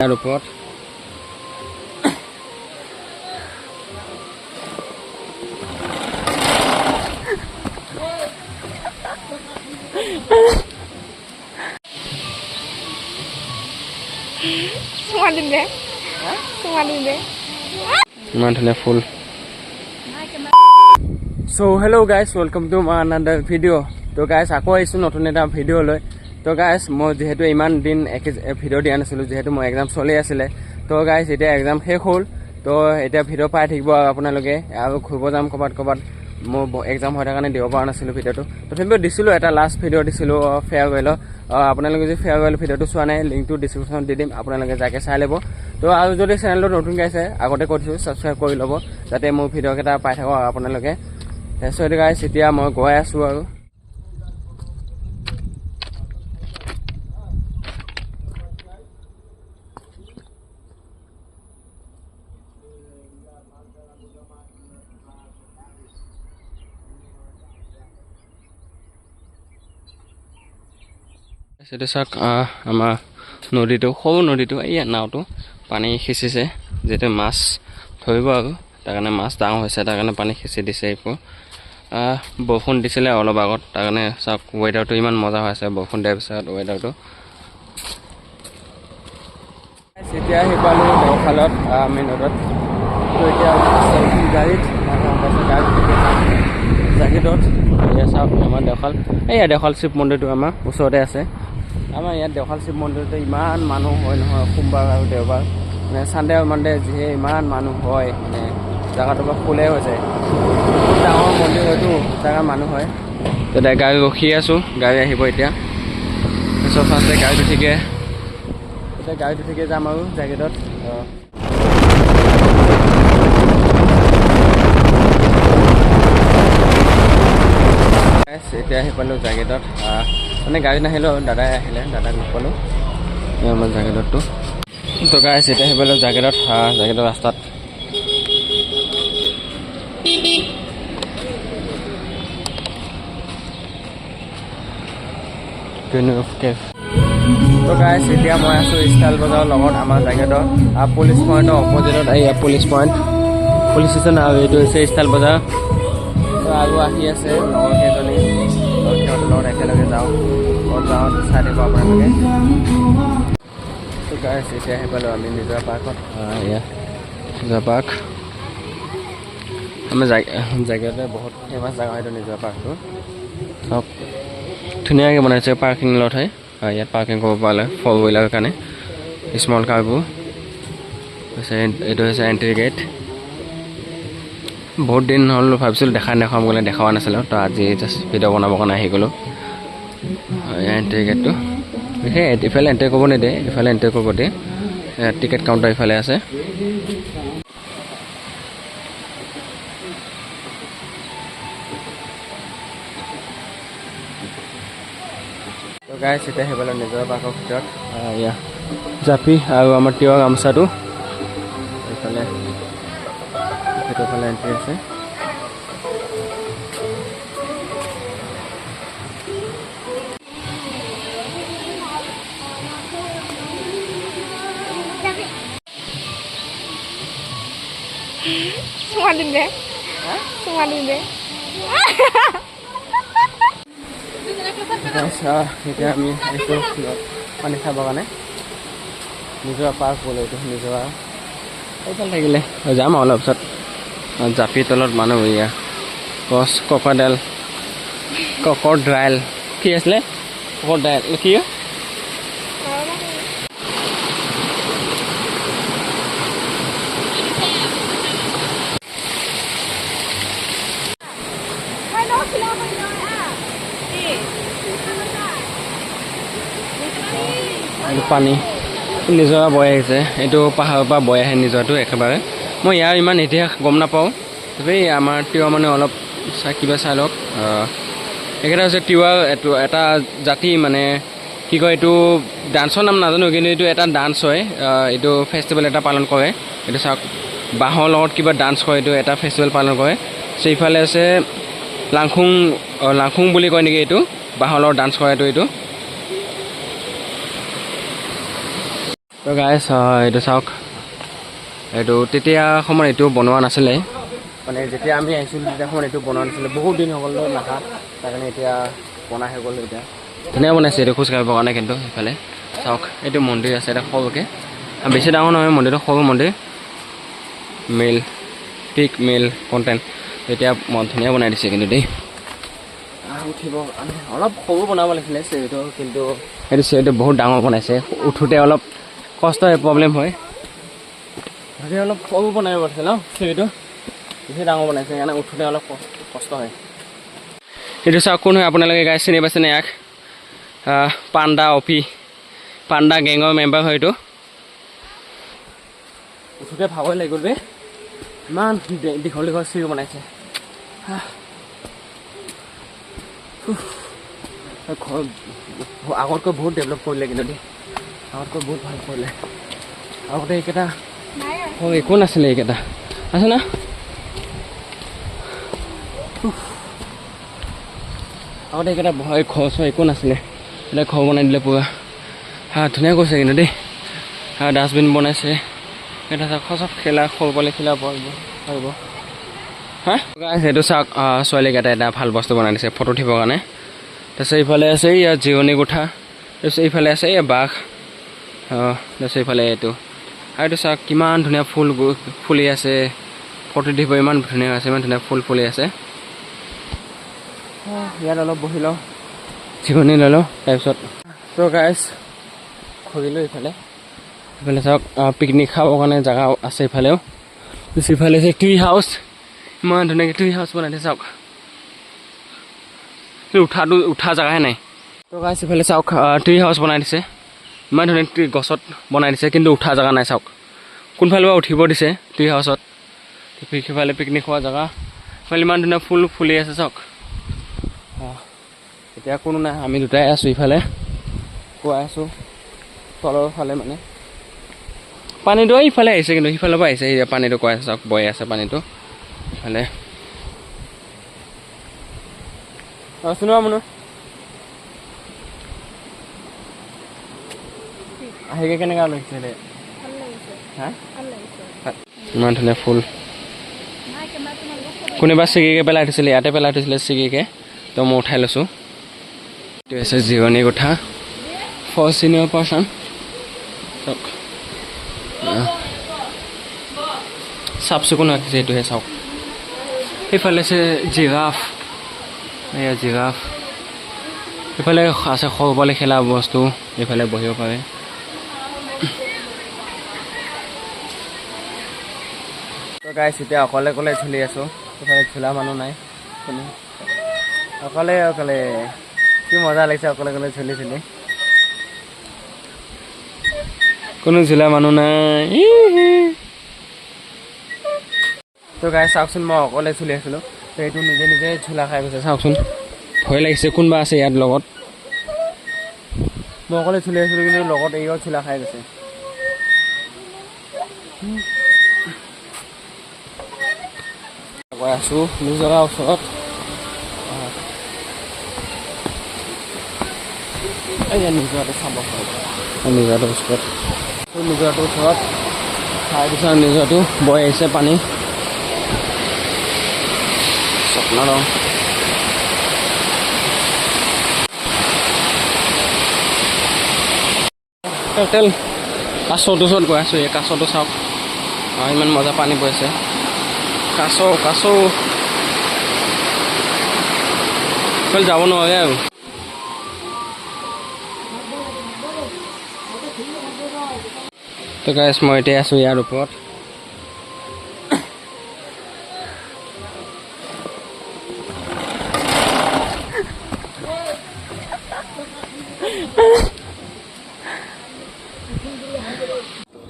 ইয়াৰ ওপৰত ইমান ধুনীয়া ফুল। So hello guys, welcome to my another video. তো guys আকৌ আহিছোঁ নতুন এটা ভিডিঅ' লৈ। তো guys মই যেহেতু ইমান দিন ভিডিঅ' দিয়া নাছিলোঁ, যেহেতু মোৰ এক্সাম চলি আছিলে। তো guys এতিয়া এক্সাম শেষ হ'ল, তো এতিয়া ভিডিঅ' পাই থাকিব আপোনালোকে। আৰু ঘূৰিব যাম ক'ৰবাত মোৰ এক্সাম হৈ থকা কাৰণে দিব পৰা নাছিলোঁ ভিডিঅ'টো। তথাপিও দিছিলোঁ, এটা লাষ্ট ভিডিঅ' দিছিলোঁ ফেয়াৰৱেলৰ। আপোনালোকে যদি ফেয়াৰৱেল ভিডিঅ'টো চোৱা নাই, লিংকটো ডিছক্ৰিপশ্যনত দি দিম, আপোনালোকে যাকে চাই ল'ব। তো আৰু যদি চেনেলটো নতুনকৈ আছে, আগতে কৈ দিছোঁ ছাবস্ক্ৰাইব কৰি ল'ব, যাতে মোৰ ভিডিঅ'কেইটা পাই থাকক আপোনালোকে। তাৰপিছত গাইছ এতিয়া মই গৈ আছোঁ আৰু সেইটো চাওক, আমাৰ নদীটো, সৰু নদীটো, এই নাওটো পানী সিঁচিছে, যিহেতু মাছ ধৰিব আৰু তাৰ কাৰণে মাছ ডাঙৰ হৈছে, তাৰ কাৰণে পানী সিঁচি দিছে। এইবোৰ বৰষুণ দিছিলে অলপ আগত, তাৰ কাৰণে চাওক ৱেডাৰটো ইমান মজা হৈ আছে বৰষুণ দিয়াৰ পিছত ৱেডাৰটো। এতিয়া আহি পালোঁ দেওশালত, মেইন ৰোডত। তো এতিয়া গাড়ীত জাগিদত এয়া চাওক আমাৰ দেওশাল। এয়া দেওশাল শিৱ মন্দিৰটো আমাৰ ওচৰতে আছে। আমাৰ ইয়াত দেওশাল শিৱ মন্দিৰতে ইমান মানুহ হয় নহয়, সোমবাৰ আৰু দেওবাৰ, মানে চানডে মানডে যিহে ইমান মানুহ হয়, মানে জেগাটোৰ পৰা ফুলে হৈ যায়। ডাঙৰ মন্দিৰ হয়তো, জেগা মানুহ হয়। তেতিয়া গাড়ী ৰখি আছোঁ, গাড়ী আহিব এতিয়া। তাৰপিছত ফাৰ্ষ্টে গাড়ীত উঠিকে যাম আৰু জাগিদত। এতিয়া আহি পালোঁ জাগিদত, মানে গাড়ী নাহিলোঁ, দাদাই আহিলে, দাদাক লগ পালোঁ আমাৰ জাগিদতটো। তো গাইছ এতিয়া আহি পালোঁ জাগিদত, জাগিদৰ ৰাস্তাত। তো গাইছ এতিয়া মই আছোঁ ষ্টাইল বজাৰৰ লগত আমাৰ জাগিদৰ পুলিচ পইণ্টৰ অপজিটত। এই পুলিচ পইণ্ট, পুলিচ ষ্টেচন, আৰু এইটো হৈছে ষ্টাইল বজাৰ। তো আৰু আহি আছে লগৰ কেইজনী, সিহঁতৰ লগত একেলগে যাওঁ, ক'ত যাওঁ চাই দিব আপোনালোকে। তো গাইছ এতিয়া আহি পালোঁ আমি নিজৰা পাৰ্কত। এয়া নিজৰা পাৰ্ক আমাৰ জাগিদতে বহুত ফেমাছ জেগা, হয়তো নিজৰা পাৰ্কটো। চব ধুনীয়াকৈ বনাইছে, পাৰ্কিং লট হয়। ইয়াত পাৰ্কিং কৰিব পাৰিলে ফ'ৰ হুইলাৰৰ কাৰণে, স্মল কাৰবোৰ। এইটো হৈছে এণ্ট্ৰি গেট। বহুত দিন হ'ল ভাবিছিলোঁ দেখাম বুলি, দেখাৱা নাছিলোঁ। তো আজি জাষ্ট ভিডিঅ' বনাবৰ কাৰণে আহি গ'লোঁ। এণ্ট্ৰি গেটটো বিশেষ ইফালে এণ্ট্ৰি কৰিব নিদিয়ে, ইফালে এণ্ট্ৰি কৰিব দিয়ে। টিকেট কাউণ্টাৰ ইফালে আছে। তো গাইছ এতিয়া আহি পালোঁ নিজৰ পাৰ্কৰ ভিতৰত। এয়া জাপি আৰু আমাৰ তিৱা গামোচাটো এইফালে, সেইটোফালে এণ্ট্ৰি আছে। এতিয়া আমি আহিছোঁ পানী খাবৰ কাৰণে, নিজৰা পাৰ্ক বোলে এইটো, নিজৰা এইফালে থাকিলে যাম আৰু অলপ পিছত। জাপিৰ তলত মানুহ, এয়া গছ, ককৰড্ৰাইল কি আছিলে, ককৰড্ৰাইল কি পানী নিজৰা বৈ আহিছে, এইটো পাহাৰৰ পৰা বৈ আহে নিজৰাটো একেবাৰে। মই ইয়াৰ ইমান ইতিহাস গম নাপাওঁ, তথাপি আমাৰ তিৱা মানে অলপ কিবা চাই লওক। এইকেইটা হৈছে তিৱা, এইটো এটা জাতি, মানে কি কয় এইটো, ডান্সৰ নাম নাজানো, কিন্তু এইটো এটা ডান্স হয়। এইটো ফেষ্টিভেল এটা পালন কৰে। এইটো চাওক বাঁহৰ লগত কিবা ডান্স কৰে, এইটো এটা ফেষ্টিভেল পালন কৰে। চ' ইফালে আছে লাংখুং বুলি কয় নেকি, এইটো বাঁহৰ লগত ডান্স কৰে এইটো। তো গাইছ এইটো চাওক এইটো তেতিয়া সময়ত এইটো বনোৱা নাছিলে মানে যেতিয়া আমি আহিছিলোঁ তেতিয়া সময়ত এইটো বনোৱা নাছিলে বহুত দিন হৈ গ'ল নাখা তাৰ কাৰণে এতিয়া বনাই হৈ গ'ল এতিয়া ধুনীয়া বনাইছে এইটো খোজকাঢ়িবৰ কাৰণে কিন্তু সেইফালে চাওক এইটো মন্দিৰ আছে এটা সৰুকৈ বেছি ডাঙৰ নহয় মন্দিৰটো সৰু মন্দিৰ মিল পিক মিল কণ্টেণ্ট এতিয়া ধুনীয়া বনাই দিছে কিন্তু দেই উঠিব অলপ সৰু বনাব লাগিছিলে চিৰিটো কিন্তু সেইটো চিৰিটো বহুত ডাঙৰ বনাইছে উঠোঁতে অলপ কষ্ট হয় প্ৰব্লেম হয় গতিকে অলপ সৰু বনাব পাৰিছে ন চিৰিটো বেছি ডাঙৰ বনাইছে সেইকাৰণে উঠোঁতে অলপ কষ্ট হয় এইটো চাওক কোন হয় আপোনালোকে গাই চিনি পাইছেনে ইয়াক পাণ্ডা অপি পাণ্ডা গেঙৰ মেম্বাৰ হয় এইটো উঠোঁতে ভাগৰ লাগি গ'ল বে ইমান দীঘল দীঘল চিৰি বনাইছে ঘৰ আগতকৈ বহুত ডেভেলপ কৰিলে কিন্তু দেই আগতকৈ বহুত ভাল কৰিলে আগতে এইকেইটা একো নাছিলে এইকেইটা আছে না আগতে এইকেইটা ভয় ঘৰ চৰ একো নাছিলে এতিয়া ঘৰ বনাই দিলে পুৰা ধুনীয়া কৰিছে কিন্তু দেই ডাষ্টবিন বনাইছে এটা চব খেলা সৰু পোৱালি খেলা পাৰিব সেইটো চাওক ছোৱালীকেইটা এটা ভাল বস্তু বনাই দিছে ফটো উঠিবৰ কাৰণে তাৰপিছত এইফালে আছে ইয়াত জিৰণি কোঠা তাৰপিছত এইফালে আছে এই বাঘ তাৰপিছত এইফালে এইটো আৰু এইটো চাওক কিমান ধুনীয়া ফুল ফুলি আছে ফটো উঠিব ইমান ধুনীয়া আছে ইমান ধুনীয়া ফুল ফুলি আছে ইয়াত অলপ বহি লওঁ জিৰণি লৈ লওঁ তাৰপিছত তো গাইছ ঘূৰিলোঁ এইফালে চাওক পিকনিক খাবৰ কাৰণে জেগা আছে এইফালেও ইফালে আছে ট্ৰি হাউচ ইমান ধুনীয়াকৈ ট্ৰি হাউচ বনাই দিছে চাওক উঠা জেগাহে নাই তো গাইছ ইফালে চাওক ট্ৰি হাউচ বনাই দিছে ইমান ধুনীয়া গছত বনাই দিছে কিন্তু উঠা জেগা নাই চাওক কোনফালে বা উঠিব দিছে ট্ৰি হাউচত সিফালে পিকনিক খোৱা জেগা ইফালে ইমান ধুনীয়া ফুল ফুলি আছে চাওক এতিয়া কোনো নাই আমি দুটাই আছোঁ ইফালে খুৱাই আছোঁ তলৰ ফালে মানে পানীটো ইফালে আহিছে কিন্তু সিফালৰ পৰা আহিছে পানীটো কৈ আছে চাওক বৈ আছে পানীটো ইফালে শুনো মনো আহিকে কেনেকুৱা লাগিছে দে ইমান ধুনীয়া ফুল কোনোবা ছিগিকে পেলাই থৈছিলে ইয়াতে পেলাই থৈছিলে ছিগিকে তো মই উঠাই লৈছোঁ এইটো আছে জিৰণি কোঠা ফৰ চিনিয়ৰ পাৰ্চন চাওক চাফ চিকুণ ৰাখিছে এইটোহে চাওক এইফালে আছে জিৰাফ এয়া জিৰাফ এইফালে আছে সৰু পোৱালি খেলা বস্তু এইফালে বহিব পাৰে তো গাইছ এতিয়া অকলে অকলে ঝুলি আছোঁ এইফালে ঝুলা মানুহ নাই কোনো অকলে অকলে কি মজা লাগিছে অকলে অকলে ঝুলি ঝুলি কোনো ঝুলা মানুহ নাই তো গাই চাওকচোন মই অকলে ঝুলি আছিলোঁ তো এইটো নিজে নিজে ঝুলা খাই গৈছে চাওকচোন ভয় লাগিছে কোনোবা আছে ইয়াত লগত মই অকলে ঝুলি আছিলোঁ কিন্তু লগত এইও ঝুলা খাই গৈছে গৈ আছোঁ নিজৰা ওচৰত এয়া নিজৰাটো চাব পাৰিব নিজৰাটোৰ ওচৰত নিজৰাটোৰ ওচৰত খাই দিছে নিজৰাটো বৈ আহিছে পানী স্বপ্ন লওঁ তেল কাছটোৰ ওচৰত গৈ আছোঁ এই কাছটো চাওক ইমান মজা পানী বৈ আছে কাছ যাব নোৱাৰে আৰু তো গাইছ মই এতিয়া আছোঁ ইয়াৰ ওপৰত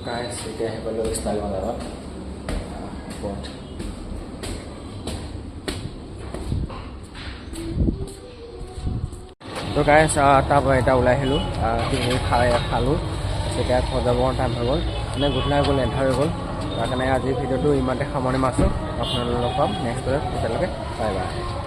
গাইছ এতিয়া আহি পালোঁ ষ্টাইল বজাৰত ওপৰত তো গাইছ তাৰপৰা এতিয়া ওলাই আহিলোঁ খালোঁ তেতিয়া ঘৰ যাবৰ টাইম হৈ গ'ল মানে গধূলা হৈ গ'ল এন্ধাৰ হৈ গ'ল তাৰ কাৰণে আজিৰ ভিডিঅ'টো ইমানতে সামৰণি মাৰিছোঁ আপোনালোকক পাম নেক্সট ভিডিঅ'ত তেতিয়ালৈকে বাই বাই